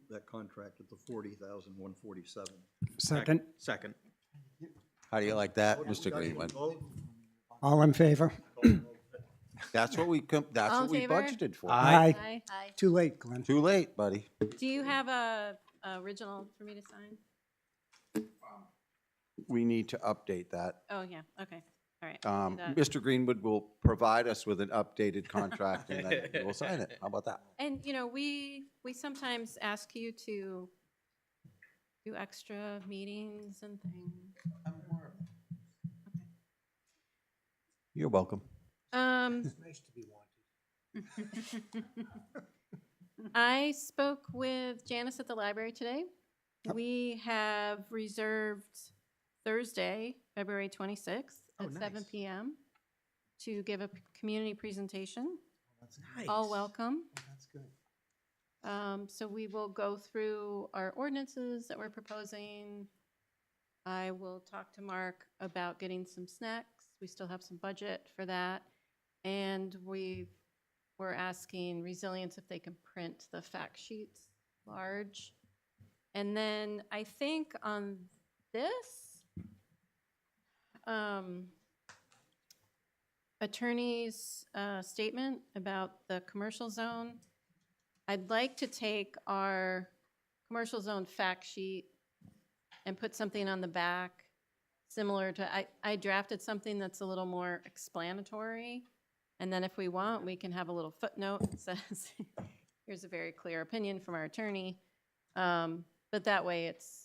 that contract at the 40,147. Second, Second. How do you like that, Mr. Greenwood? all in favor? That's what we, that's All what in we favor? budgeted for. Aye. Aye. Aye. Too late, Glenn. Too late, buddy. Do you have a original for me to sign? We need to update that. Oh, yeah, okay, all right. I'll do that. Mr. Greenwood will provide us with an updated contract and then we'll sign it. How about that? And, you know, we sometimes ask you to do extra meetings and things. I'm more, You're welcome. it's nice to be wanted. I spoke with Janice at the library today. We have reserved Thursday, February 26th Oh, at nice. 7 PM to give a community presentation. That's All welcome. That's good. So we will go through our ordinances that we're proposing. I will talk to Mark about getting some snacks. We still have some budget for that. And we're asking Resilience if they can print the fact sheets large. And then I think on this, attorney's statement about the commercial zone, I'd like to take our commercial zone fact sheet and put something on the back similar to, I drafted something that's a little more explanatory. And then if we want, we can have a little footnote that says, here's a very clear opinion from our attorney. But that way it's,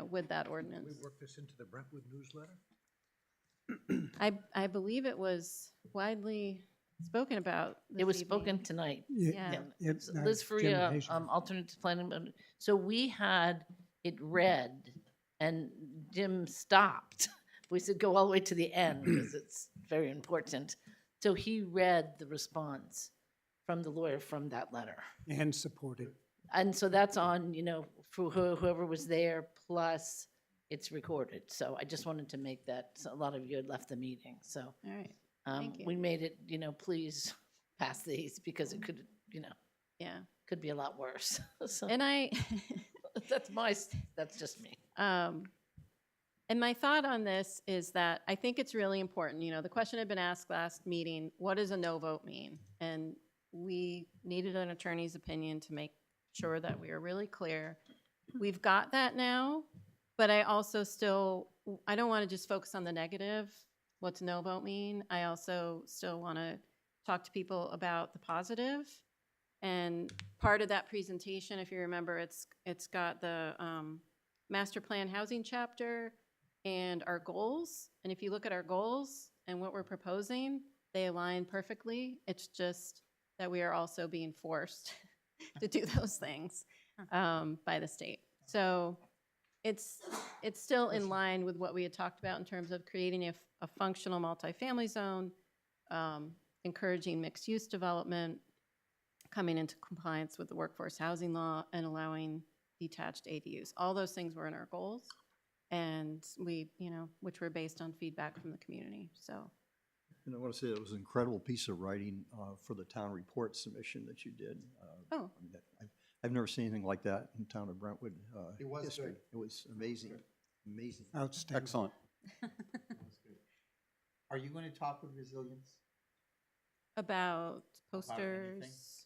with that ordinance. We work this into the Brentwood newsletter? I believe it was widely spoken about this It was evening. spoken tonight. Yeah. It's Liz Faria, alternate to planning, so we had it read and Jim stopped. We said, go all the way to the end because it's very important. So he read the response from the lawyer from that letter. And supported. And so that's on, for whoever was there, plus it's recorded. So I just wanted to make that, so a lot of you had left the meeting, so. All right. Thank you. We made it, please pass these because it could, Yeah. could be a lot worse. So And that's just me. And my thought on this is that I think it's really important, the question had been asked last meeting, what does a no vote mean? And we needed an attorney's opinion to make sure that we are really clear. We've got that now, but I also I don't want to just focus on the negative. What's no vote mean? I also still want to talk to people about the positive. And part of that presentation, if you remember, it's got the master plan housing chapter and our goals. And if you look at our goals and what we're proposing, they align perfectly. It's just that we are also being forced to do those things by the state. So it's still in line with what we had talked about in terms of creating a functional multifamily zone, encouraging mixed-use development, coming into compliance with the workforce housing law, and allowing detached ADUs. All those things were in our goals, and which were based on feedback from the community, so. And I want to say it was an incredible piece of writing for the town report submission that you did. Oh. I mean, I've never seen anything like that in town of Brentwood It was history. good. It was amazing, amazing. Outstanding. Excellent. Are you going to talk with Resilience? About anything? posters.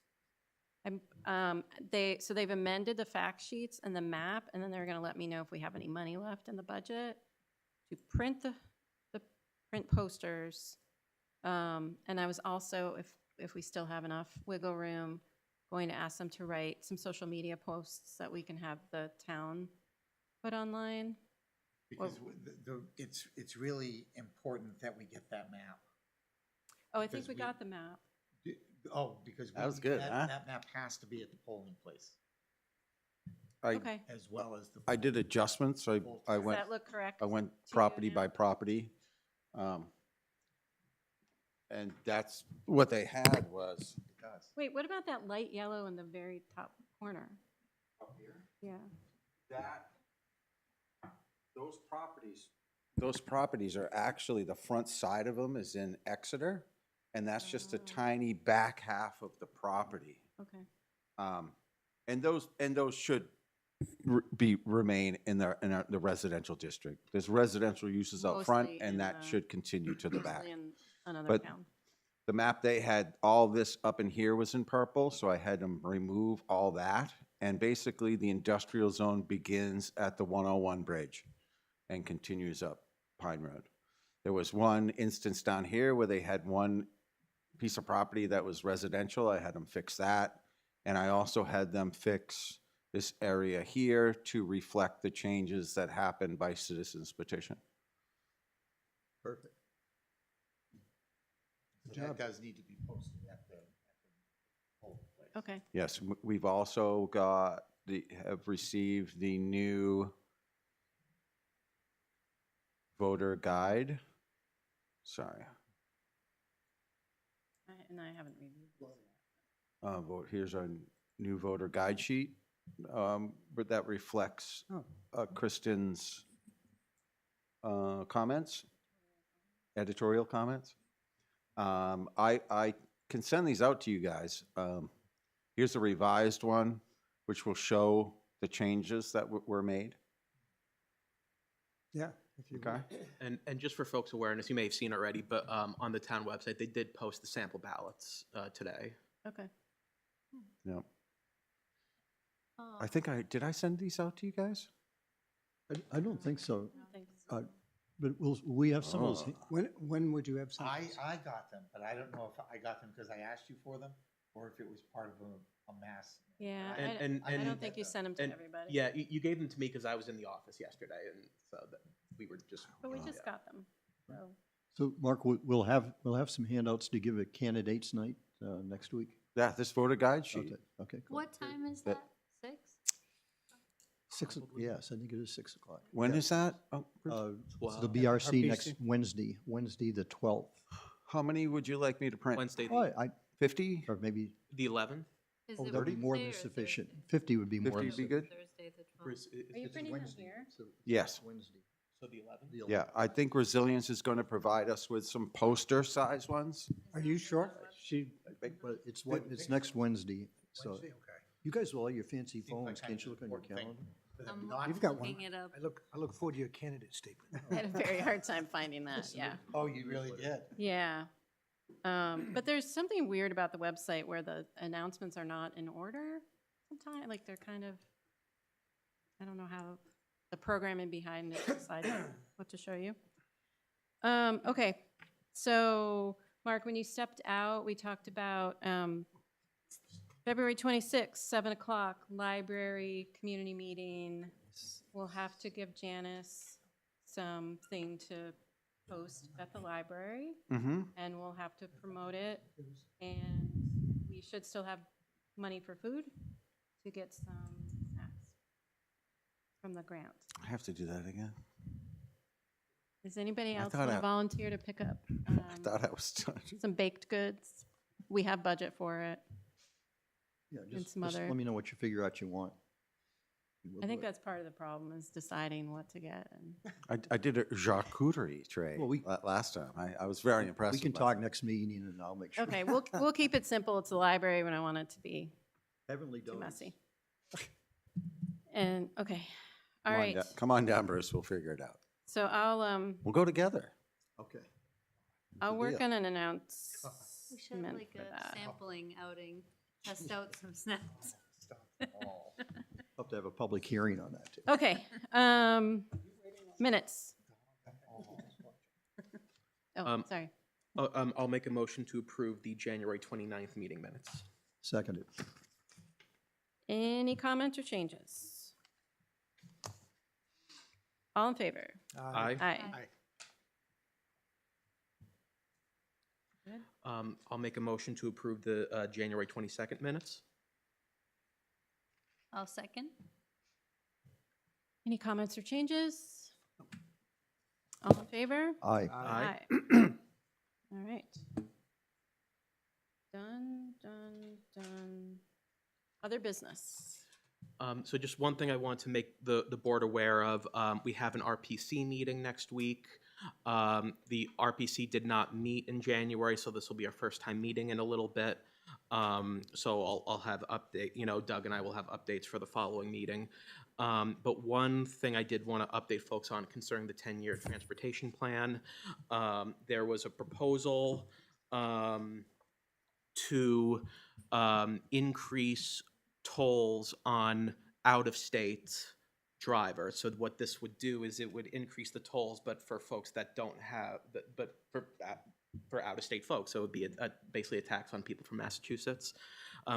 They've amended the fact sheets and the map, and then they're gonna let me know if we have any money left in the budget to print the print posters. And I was also, if we still have enough wiggle room, going to ask them to write some social media posts that we can have the town put online. Because it's really important that we get that map. Oh, I think Because we got the map. Because That was good, huh? that map has to be at the polling place, Okay. as well as the. I did adjustments, I Does went, that look correct? I went to you property now? by property. And that's, what they had was, Wait, what about that light yellow in the very top corner? Yeah. those properties are actually, the front side of them is in Exeter, and that's just a tiny back half of the property. Okay. And those should remain in the residential district. There's residential uses up front, Mostly and in that the- should continue to the back. Mostly in another But town. the map they had, all this up in here was in purple, so I had them remove all that. And basically, the industrial zone begins at the 101 bridge and continues up Pine Road. There was one instance down here where they had one piece of property that was residential. I had them fix that. And I also had them fix this area here to reflect the changes that happened by citizens petition. Perfect. So that does need to be posted at the polling place. Okay. Yes, we've also have received the new voter guide. Sorry. And I haven't reviewed. Here's our new voter guide sheet, but that reflects Kristen's comments, editorial comments. I can send these out to you guys. Here's a revised one, which will show the changes that were made. Yeah. If you Okay. And just for folks' awareness, you may have seen already, but on the town website, they did post the sample ballots today. Okay. Yep. I think did I send these out to you guys? I don't think so, I don't think so. but we have some of those. Oh. When would you have some? I got them, but I don't know if I got them because I asked you for them, or if it was part of a mass. Yeah, And- I and- don't think you sent them to and- everybody. Yeah, you gave them to me because I was in the office yesterday, and so that we were just. But we just got them, so. So, Mark, we'll have some handouts to give at candidates night next week. Yeah, this voter guide sheet. Okay, okay, cool. What time is That- that? 6? Yes, I think it is 6 o'clock. When is that? Oh, The BRC next Wednesday, the 12th. how many would you like me to print? Wednesday, Oh, the 50? or maybe, 11th. Is oh, it that'd be more than Wednesday or sufficient. Thursday? 50 would be more 50 than would be sufficient. good? Thursday the Or 12th. is Are you it printing them Wednesday. here? So Yes. Wednesday. So the 11th? the Yeah, 11th. I think Resilience is going to provide us with some poster size ones. Are you sure? But it's next Wednesday, so. Wednesday, okay. You guys with all your fancy Seems like phones, kind can't of you look on your important thing. calendar? I'm Not- You've got one. looking it up. I look forward to your candidate statement. I had a very hard time finding that, yeah. Oh, you really did? Yeah. But there's something weird about the website where the announcements are not in order sometimes, like they're kind of, I don't know how the programming behind it decided what to show you. Okay, so Mark, when you stepped out, we talked about February 26th, 7 o'clock, library community meeting. We'll have to give Janice something to post at the library, Mm-hmm. and we'll have to promote it. And we should still have money for food to get some snacks from the grant. I have to do that again. Does anybody I else thought want to I- volunteer to pick up I thought I was done. some baked goods? We have budget for it. Yeah, And just some other- let me know what you figure out you want. We'll I think do it. that's part of the problem is deciding what to get. And I did a charcuterie tray Well, last time. I was very impressed. We can with talk myself. next meeting and I'll make sure. okay, we'll keep it simple. It's the library when I want it to be Heavenly too donuts. messy. And okay, all Come on right. da- Come on down, Bruce. We'll figure it out. So We'll go together. Okay. I'll work deal. on an announcement We should have like for a that. sampling outing, test out some snacks. Have to have a public hearing on that too. Okay, minutes. Oh, sorry. I'll make a motion to approve the January 29th meeting minutes. Seconded. Any comments or changes? All in favor? Aye. Aye. I'll make a motion to approve the January 22nd minutes. I'll second. Any comments or changes? All in favor? Aye. Aye. All right. Done. Other business. So just one thing I want to make the board aware of, we have an RPC meeting next week. The RPC did not meet in January, so this will be our first time meeting in a little bit. So I'll have update, Doug and I will have updates for the following meeting. But one thing I did want to update folks on concerning the 10-year transportation plan, there was a proposal to increase tolls on out-of-state drivers. So what this would do is it would increase the tolls, but for folks that don't have, but for out-of-state folks. So it would be basically a tax on people from Massachusetts.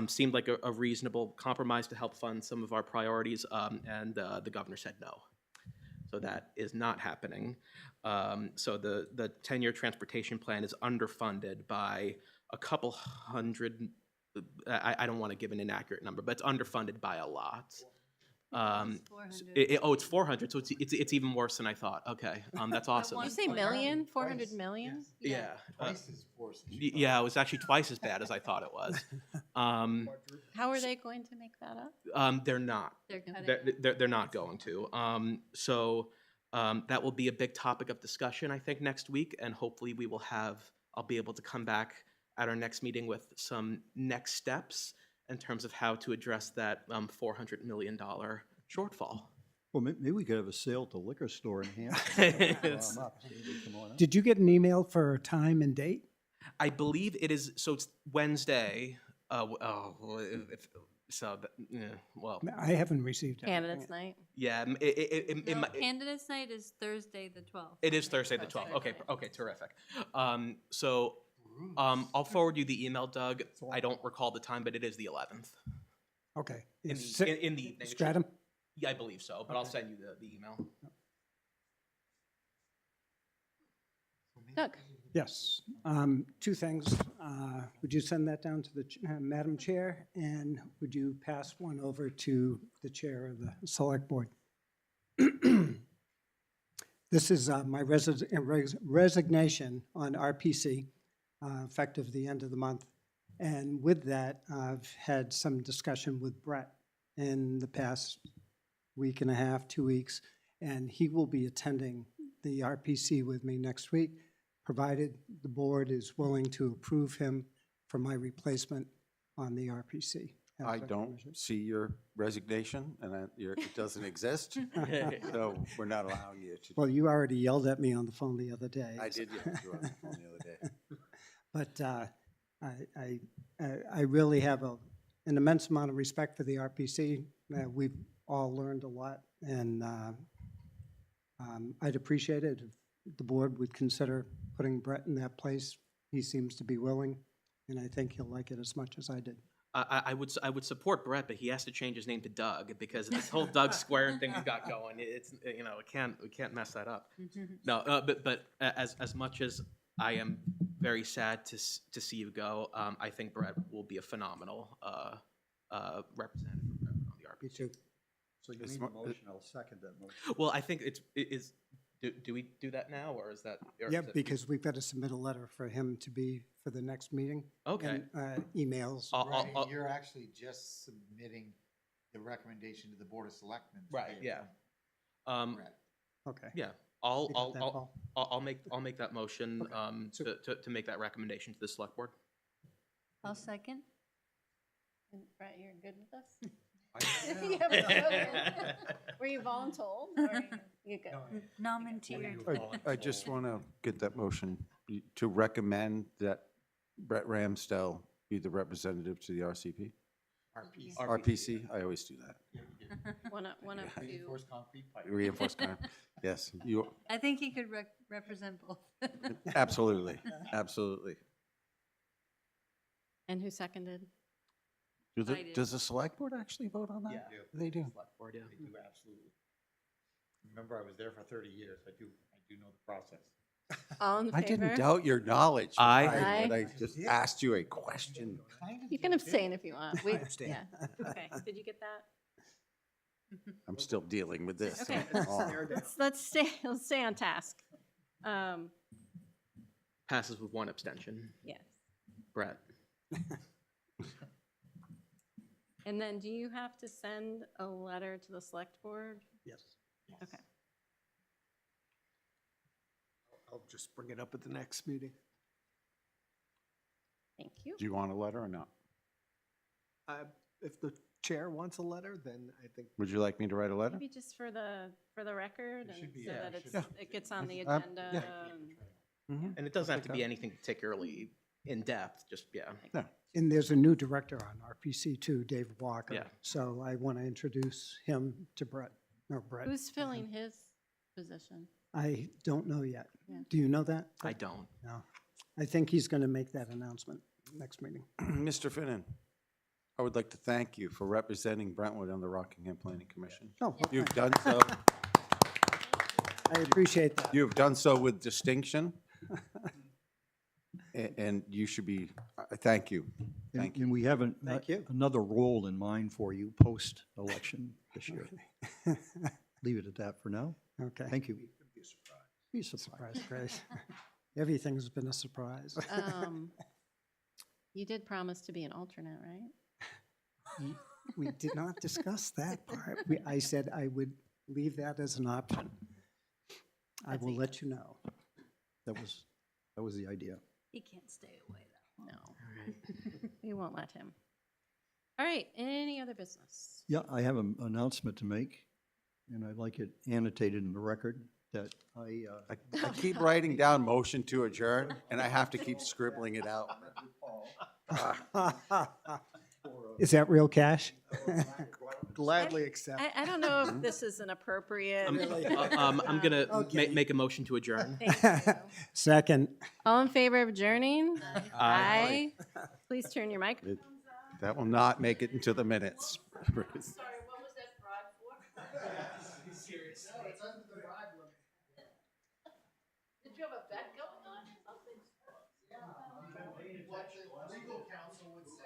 Seemed like a reasonable compromise to help fund some of our priorities, and the governor said no. So that is not happening. So the 10-year transportation plan is underfunded by a couple hundred, I don't want to give an inaccurate number, but it's underfunded by a lot. It's 400. It's 400, so it's even worse than I thought. Okay, that's awesome. Did you say million? 400 million? Yeah. Twice as worse. Yeah, it was actually twice as bad as I thought it was. How are they going to make that up? They're not. They're cutting. They're not going to. So that will be a big topic of discussion, I think, next week, and hopefully I'll be able to come back at our next meeting with some next steps in terms of how to address that $400 million shortfall. Well, maybe we could have a sale to liquor store in Hampton. It's- Come on up. Did you get an email for time and date? I believe it is, so it's Wednesday. So, well, I haven't received anything. Candidates night? yeah, No, candidates night is Thursday, the 12th. it is Thursday the 12th. Okay, okay, terrific. So, I'll forward you the email, Doug. I don't recall the time, but it is the 11th. Okay. In Is the, in the evening. It should- Stratum? Yeah, I believe so, but I'll send you the email. Doug? Yes. Two things. Would you send that down to the Madam Chair? And would you pass one over to the Chair of the Select Board? This is my resignation on RPC, effective the end of the month. And with that, I've had some discussion with Brett in the past week and a half, 2 weeks, and he will be attending the RPC with me next week, provided the board is willing to approve him for my replacement on the RPC. as I a don't commissioner. see your resignation, and it doesn't exist, so we're not allowing you to. Well, you already yelled at me on the phone the other day. I did yell at you on the phone the other day. But I really have an immense amount of respect for the RPC. We've all learned a lot, and I'd appreciate it if the board would consider putting Brett in that place. He seems to be willing, and I think he'll like it as much as I did. I would support Brett, but he has to change his name to Doug because this whole Doug Square thing we got going. It's we can't mess that up. No, but as much as I am very sad to see you go, I think Brett will be a phenomenal representative on the RP. Me too. So you need a motion, I'll second that motion. Well, I think do we do that now or is that? Or Yeah, is it- because we've got to submit a letter for him to be for the next meeting. Okay. And emails. Right, you're actually just submitting the recommendation to the Board of Selectmen. Right. Yeah. Correct. Okay. Yeah. You got that, Paul? I'll make that motion to make that recommendation to the select board. I'll second. And Brett, you're good with this? Yeah, okay. Were you voluntold or you good? Nominteer. I just want to get that motion to recommend that Brett Ramsdell be the representative to the RCP? RPC. RPC, I always do that. One of you. Reinforced concrete pipe. Reinforced concrete. Yes, you, I think he could represent both. absolutely, absolutely. And who seconded? Do I did. does the select board actually vote on that? Yeah. They do. Select board, yeah. They do, absolutely. Remember, I was there for 30 years. I do know the process. All in favor? I didn't doubt your knowledge. Aye. Aye. But I just asked you a question. You can abstain if you want. We, abstain. yeah. Okay, did you get that? I'm still dealing with this. Okay. Oh. Let's stay on task. Passes with one abstention. Yes. Brett. And then do you have to send a letter to the select board? Yes. Okay. I'll just bring it up at the next meeting. Thank you. Do you want a letter or not? If the chair wants a letter, then I think Would you like me to write a letter? Maybe just for the record It and should be, so yeah, that it it's, should be. it gets on the Yeah. agenda. Yeah. and- And it doesn't have to Pick be up. anything particularly in depth, just, yeah. And there's a new director on RPC too, Dave Walker. Yeah. So I want to introduce him to Brett. Who's filling his position? I don't know yet. Yeah. Do you know that? I don't. No. I think he's going to make that announcement next meeting. Mr. Finnan, I would like to thank you for representing Brentwood on the Rockingham Planning Commission. Oh, You've done so, I appreciate that. you've done so with distinction. And you should be, thank you. Thank you. And we have Thank you. another role in mind for you post-election this year. Leave it at that for now. Okay. Thank you. Be a surprise. Surprise, Grace. Everything's been a surprise. You did promise to be an alternate, right? We did not discuss that part. I said I would leave that as an option. I will let you know. That was the idea. He can't stay away that long. No. We won't let him. All right, any other business? Yeah, I have an announcement to make, and I'd like it annotated in the record that I keep writing down motion to adjourn, and I have to keep scribbling it out. for Is that real cash? Gladly accept. I don't know if this is an appropriate. I'm gonna Okay. make a motion to adjourn. Thank you. Second. All in favor of adjourning? Aye. Please turn your mic. That will not make it into the minutes. Sorry, what was that bribe for? Did you have a bet going on or something? What the legal counsel would say.